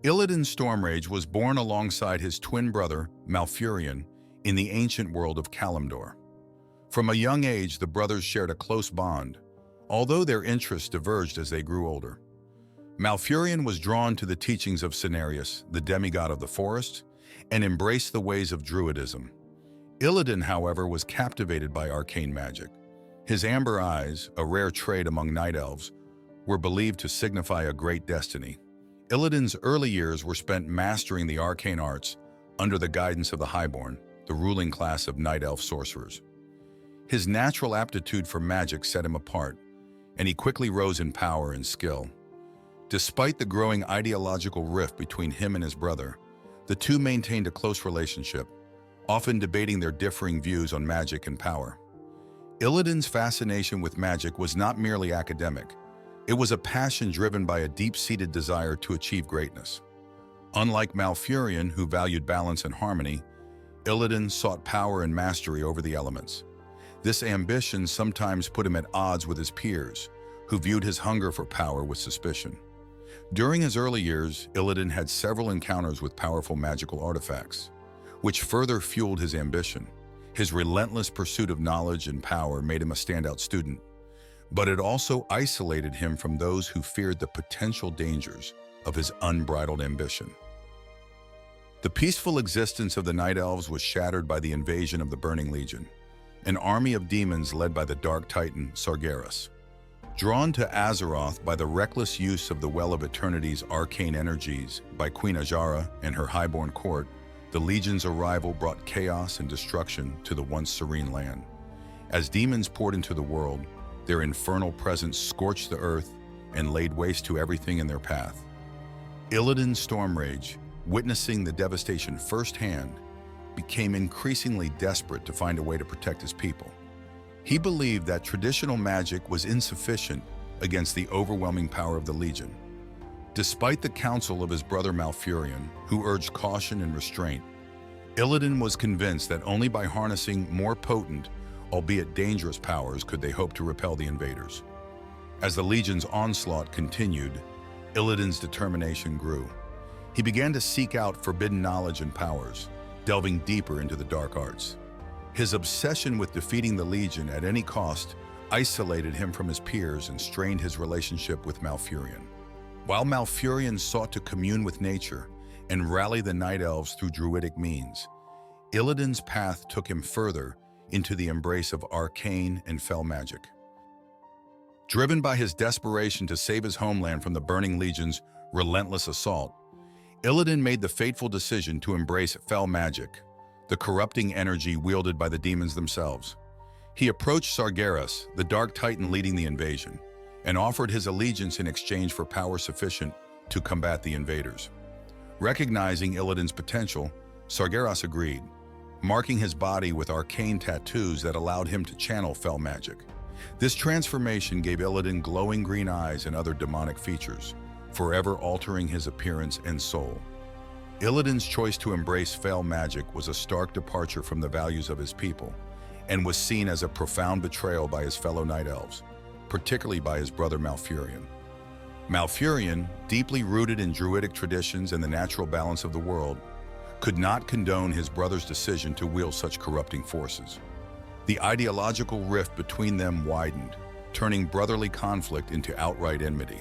Illidan Stormrage was born alongside his twin brother, Malfurion, in the ancient world of Kalimdor. From a young age, the brothers shared a close bond, although their interests diverged as they grew older. Malfurion was drawn to the teachings of Cenarius, the demigod of the forest, and embraced the ways of druidism. Illidan, however, was captivated by arcane magic. His amber eyes, a rare trait among night elves, were believed to signify a great destiny. Illidan's early years were spent mastering the arcane arts under the guidance of the Highborn, the ruling class of night elf sorcerers. His natural aptitude for magic set him apart, and he quickly rose in power and skill. Despite the growing ideological rift between him and his brother, the two maintained a close relationship, often debating their differing views on magic and power. Illidan's fascination with magic was not merely academic. It was a passion driven by a deep-seated desire to achieve greatness. Unlike Malfurion, who valued balance and harmony, Illidan sought power and mastery over the elements. This ambition sometimes put him at odds with his peers, who viewed his hunger for power with suspicion. During his early years, Illidan had several encounters with powerful magical artifacts, which further fueled his ambition. His relentless pursuit of knowledge and power made him a standout student, but it also isolated him from those who feared the potential dangers of his unbridled ambition. The peaceful existence of the Night Elves was shattered by the invasion of the Burning Legion, an army of demons led by the Dark Titan Sargeras. Drawn to Azeroth by the reckless use of the Well of Eternity's arcane energies by Queen Azshara and her highborn court, the Legion's arrival brought chaos and destruction to the once serene land. As demons poured into the world, their infernal presence scorched the earth and laid waste to everything in their path. Illidan Stormrage, witnessing the devastation firsthand, became increasingly desperate to find a way to protect his people. He believed that traditional magic was insufficient against the overwhelming power of the Legion. Despite the counsel of his brother Malfurion, who urged caution and restraint, Illidan was convinced that only by harnessing more potent, albeit dangerous powers could they hope to repel the invaders. As the Legion's onslaught continued, Illidan's determination grew. He began to seek out forbidden knowledge and powers, delving deeper into the dark arts. His obsession with defeating the Legion at any cost isolated him from his peers and strained his relationship with Malfurion. While Malfurion sought to commune with nature and rally the Night Elves through druidic means, Illidan's path took him further into the embrace of arcane and fell magic. Driven by his desperation to save his homeland from the Burning Legion's relentless assault, Illidan made the fateful decision to embrace fell magic, the corrupting energy wielded by the demons themselves. He approached Sargeras, the Dark Titan leading the invasion, and offered his allegiance in exchange for power sufficient to combat the invaders. Recognizing Illidan's potential, Sargeras agreed, marking his body with arcane tattoos that allowed him to channel fell magic. This transformation gave Illidan glowing green eyes and other demonic features, forever altering his appearance and soul. Illidan's choice to embrace fell magic was a stark departure from the values of his people, and was seen as a profound betrayal by his fellow Night Elves, particularly by his brother Malfurion. Malfurion, deeply rooted in druidic traditions and the natural balance of the world, could not condone his brother's decision to wield such corrupting forces. The ideological rift between them widened, turning brotherly conflict into outright enmity.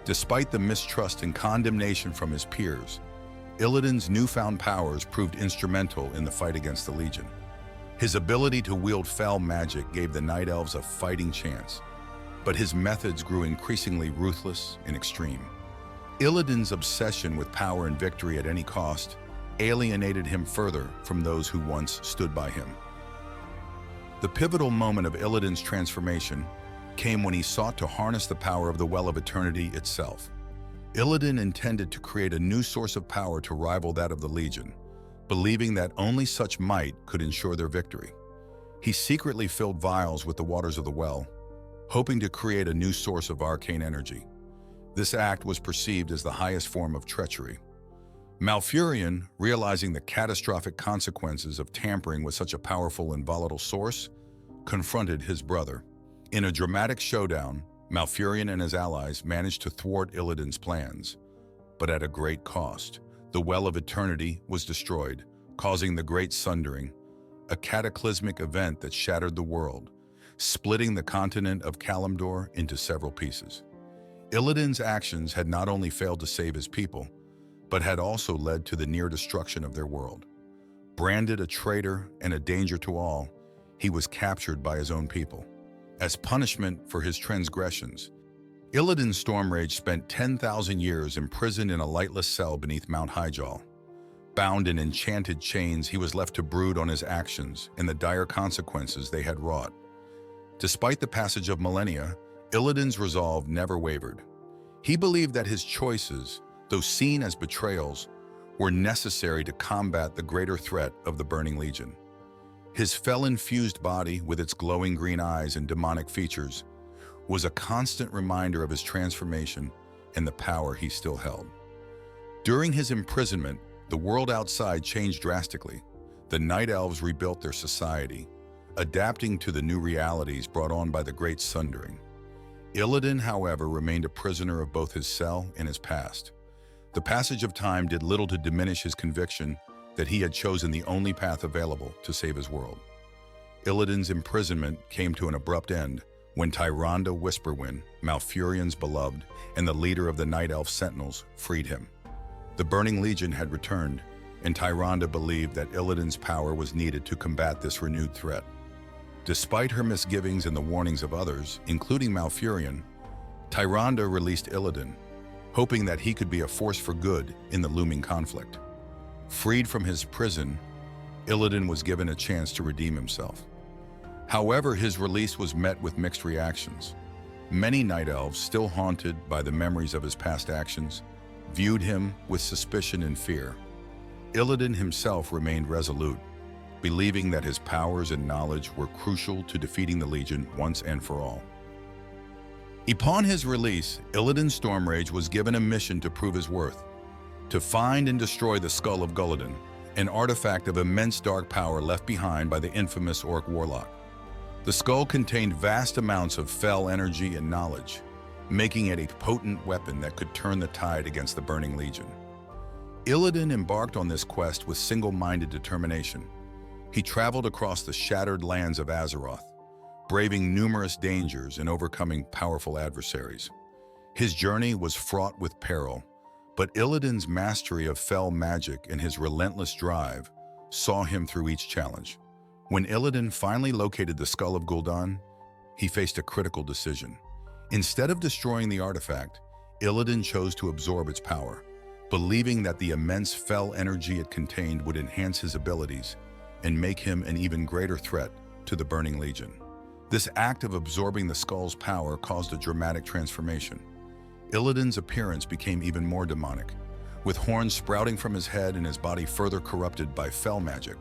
Despite the mistrust and condemnation from his peers, Illidan's newfound powers proved instrumental in the fight against the Legion. His ability to wield fell magic gave the Night Elves a fighting chance, but his methods grew increasingly ruthless and extreme. Illidan's obsession with power and victory at any cost alienated him further from those who once stood by him. The pivotal moment of Illidan's transformation came when he sought to harness the power of the Well of Eternity itself. Illidan intended to create a new source of power to rival that of the Legion, believing that only such might could ensure their victory. He secretly filled vials with the waters of the well, hoping to create a new source of arcane energy. This act was perceived as the highest form of treachery. Malfurion, realizing the catastrophic consequences of tampering with such a powerful and volatile source, confronted his brother. In a dramatic showdown, Malfurion and his allies managed to thwart Illidan's plans, but at a great cost. The Well of Eternity was destroyed, causing the Great Sundering, a cataclysmic event that shattered the world, splitting the continent of Kalimdor into several pieces. Illidan's actions had not only failed to save his people, but had also led to the near destruction of their world. Branded a traitor and a danger to all, he was captured by his own people. As punishment for his transgressions, Illidan Stormrage spent 10,000 years imprisoned in a lightless cell beneath Mount Hyjal. Bound in enchanted chains, he was left to brood on his actions and the dire consequences they had wrought. Despite the passage of millennia, Illidan's resolve never wavered. He believed that his choices, though seen as betrayals, were necessary to combat the greater threat of the Burning Legion. His fel-infused body, with its glowing green eyes and demonic features, was a constant reminder of his transformation and the power he still held. During his imprisonment, the world outside changed drastically. The Night Elves rebuilt their society, adapting to the new realities brought on by the Great Sundering. Illidan, however, remained a prisoner of both his cell and his past. The passage of time did little to diminish his conviction that he had chosen the only path available to save his world. Illidan's imprisonment came to an abrupt end when Tyrande Whisperwind, Malfurion's beloved and the leader of the Night Elf Sentinels, freed him. The Burning Legion had returned, and Tyrande believed that Illidan's power was needed to combat this renewed threat. Despite her misgivings and the warnings of others, including Malfurion, Tyrande released Illidan, hoping that he could be a force for good in the looming conflict. Freed from his prison, Illidan was given a chance to redeem himself. However, his release was met with mixed reactions. Many Night Elves, still haunted by the memories of his past actions, viewed him with suspicion and fear. Illidan himself remained resolute, believing that his powers and knowledge were crucial to defeating the Legion once and for all. Upon his release, Illidan Stormrage was given a mission to prove his worth: to find and destroy the Skull of Gul'dan, an artifact of immense dark power left behind by the infamous Orc warlock. The skull contained vast amounts of fel energy and knowledge, making it a potent weapon that could turn the tide against the Burning Legion. Illidan embarked on this quest with single-minded determination. He traveled across the shattered lands of Azeroth, braving numerous dangers and overcoming powerful adversaries. His journey was fraught with peril, but Illidan's mastery of fel magic and his relentless drive saw him through each challenge. When Illidan finally located the Skull of Gul'dan, he faced a critical decision. Instead of destroying the artifact, Illidan chose to absorb its power, believing that the immense fel energy it contained would enhance his abilities and make him an even greater threat to the Burning Legion. This act of absorbing the skull's power caused a dramatic transformation. Illidan's appearance became even more demonic, with horns sprouting from his head and his body further corrupted by fel magic.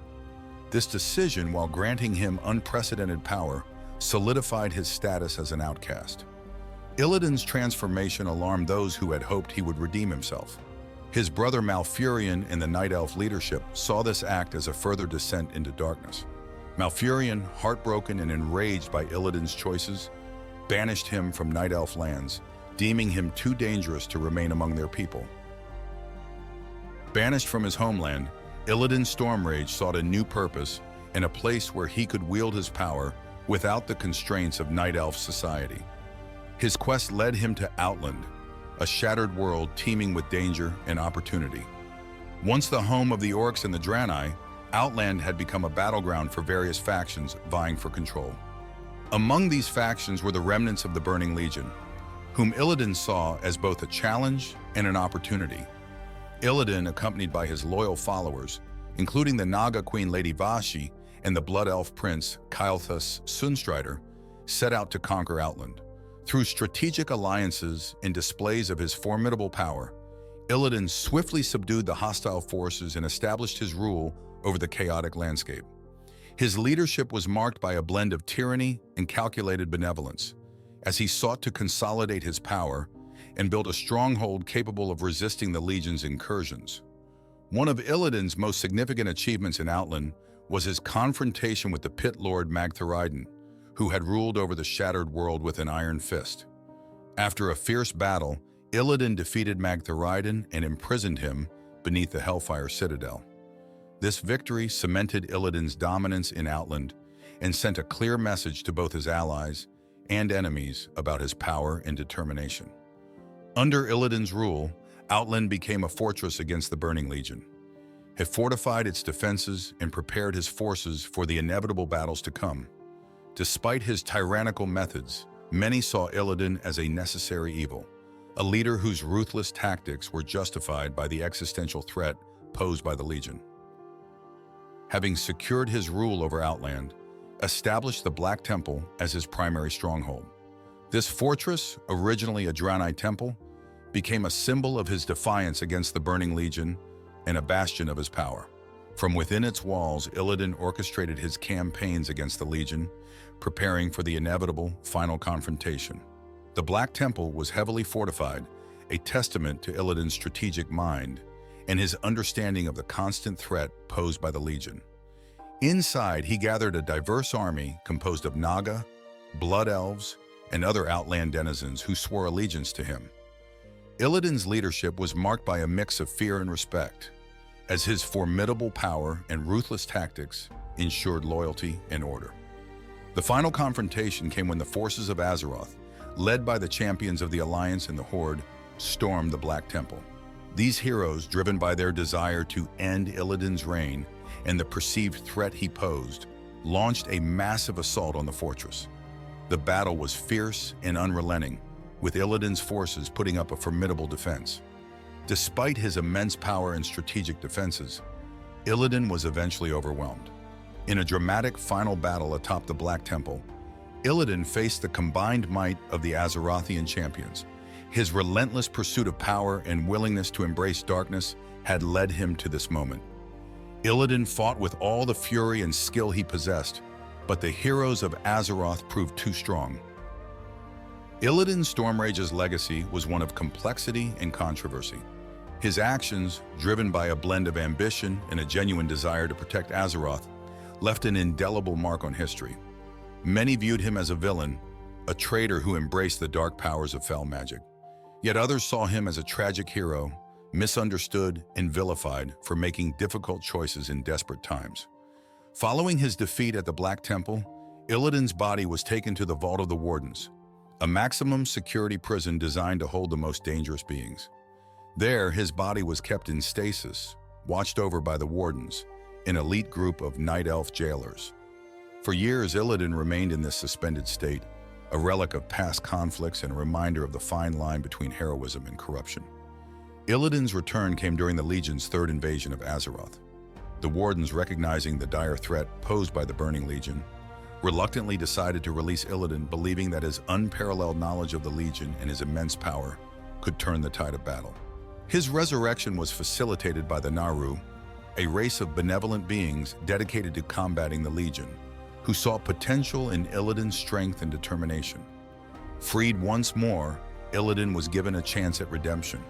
This decision, while granting him unprecedented power, solidified his status as an outcast. Illidan's transformation alarmed those who had hoped he would redeem himself. His brother Malfurion and the Night Elf leadership saw this act as a further descent into darkness. Malfurion, heartbroken and enraged by Illidan's choices, banished him from Night Elf lands, deeming him too dangerous to remain among their people. Banished from his homeland, Illidan Stormrage sought a new purpose and a place where he could wield his power without the constraints of Night Elf society. His quest led him to Outland, a shattered world teeming with danger and opportunity. Once the home of the Orcs and the Draenei, Outland had become a battleground for various factions vying for control. Among these factions were the remnants of the Burning Legion, whom Illidan saw as both a challenge and an opportunity. Illidan, accompanied by his loyal followers, including the Naga Queen Lady Vashji and the Blood Elf Prince Kael'thas Sunstrider, set out to conquer Outland. Through strategic alliances and displays of his formidable power, Illidan swiftly subdued the hostile forces and established his rule over the chaotic landscape. His leadership was marked by a blend of tyranny and calculated benevolence, as he sought to consolidate his power and build a stronghold capable of resisting the Legion's incursions. One of Illidan's most significant achievements in Outland was his confrontation with the Pit Lord Magtheridon, who had ruled over the shattered world with an iron fist. After a fierce battle, Illidan defeated Magthoridon and imprisoned him beneath the Hellfire Citadel. This victory cemented Illidan's dominance in Outland and sent a clear message to both his allies and enemies about his power and determination. Under Illidan's rule, Outland became a fortress against the Burning Legion. He fortified its defenses and prepared his forces for the inevitable battles to come. Despite his tyrannical methods, many saw Illidan as a necessary evil, a leader whose ruthless tactics were justified by the existential threat posed by the Legion. Having secured his rule over Outland, established the Black Temple as his primary stronghold. This fortress, originally a Draenei temple, became a symbol of his defiance against the Burning Legion and a bastion of his power. From within its walls, Illidan orchestrated his campaigns against the Legion, preparing for the inevitable final confrontation. The Black Temple was heavily fortified, a testament to Illidan's strategic mind and his understanding of the constant threat posed by the Legion. Inside, he gathered a diverse army composed of Naga, Blood Elves, and other Outland denizens who swore allegiance to him. Illidan's leadership was marked by a mix of fear and respect, as his formidable power and ruthless tactics ensured loyalty and order. The final confrontation came when the forces of Azeroth, led by the champions of the Alliance and the Horde, stormed the Black Temple. These heroes, driven by their desire to end Illidan's reign and the perceived threat he posed, launched a massive assault on the fortress. The battle was fierce and unrelenting, with Illidan's forces putting up a formidable defense. Despite his immense power and strategic defenses, Illidan was eventually overwhelmed. In a dramatic final battle atop the Black Temple, Illidan faced the combined might of the Azerothian champions. His relentless pursuit of power and willingness to embrace darkness had led him to this moment. Illidan fought with all the fury and skill he possessed, but the heroes of Azeroth proved too strong. Illidan Stormrage's legacy was one of complexity and controversy. His actions, driven by a blend of ambition and a genuine desire to protect Azeroth, left an indelible mark on history. Many viewed him as a villain, a traitor who embraced the dark powers of fell magic. Yet others saw him as a tragic hero, misunderstood and vilified for making difficult choices in desperate times. Following his defeat at the Black Temple, Illidan's body was taken to the Vault of the Wardens, a maximum security prison designed to hold the most dangerous beings. There, his body was kept in stasis, watched over by the Wardens, an elite group of Night Elf jailers. For years, Illidan remained in this suspended state, a relic of past conflicts and a reminder of the fine line between heroism and corruption. Illidan's return came during the Legion's third invasion of Azeroth. The Wardens, recognizing the dire threat posed by the Burning Legion, reluctantly decided to release Illidan, believing that his unparalleled knowledge of the Legion and his immense power could turn the tide of battle. His resurrection was facilitated by the Naaru, a race of benevolent beings dedicated to combating the Legion, who saw potential in Illidan's strength and determination. Freed once more, Illidan was given a chance at redemption.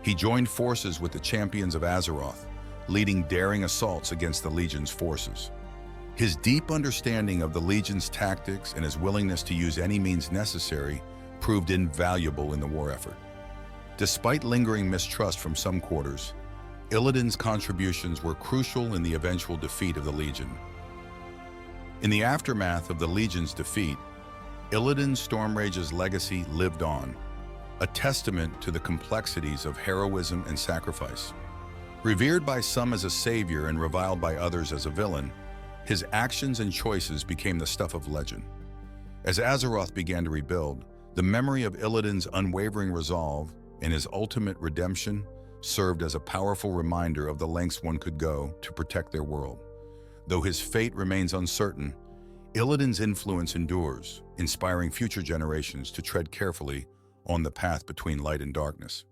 He joined forces with the champions of Azeroth, leading daring assaults against the Legion's forces. His deep understanding of the Legion's tactics and his willingness to use any means necessary proved invaluable in the war effort. Despite lingering mistrust from some quarters, Illidan's contributions were crucial in the eventual defeat of the Legion. In the aftermath of the Legion's defeat, Illidan Stormrage's legacy lived on, a testament to the complexities of heroism and sacrifice. Revered by some as a savior and reviled by others as a villain, his actions and choices became the stuff of legend. As Azeroth began to rebuild, the memory of Illidan's unwavering resolve and his ultimate redemption served as a powerful reminder of the lengths one could go to protect their world. Though his fate remains uncertain, Illidan's influence endures, inspiring future generations to tread carefully on the path between light and darkness.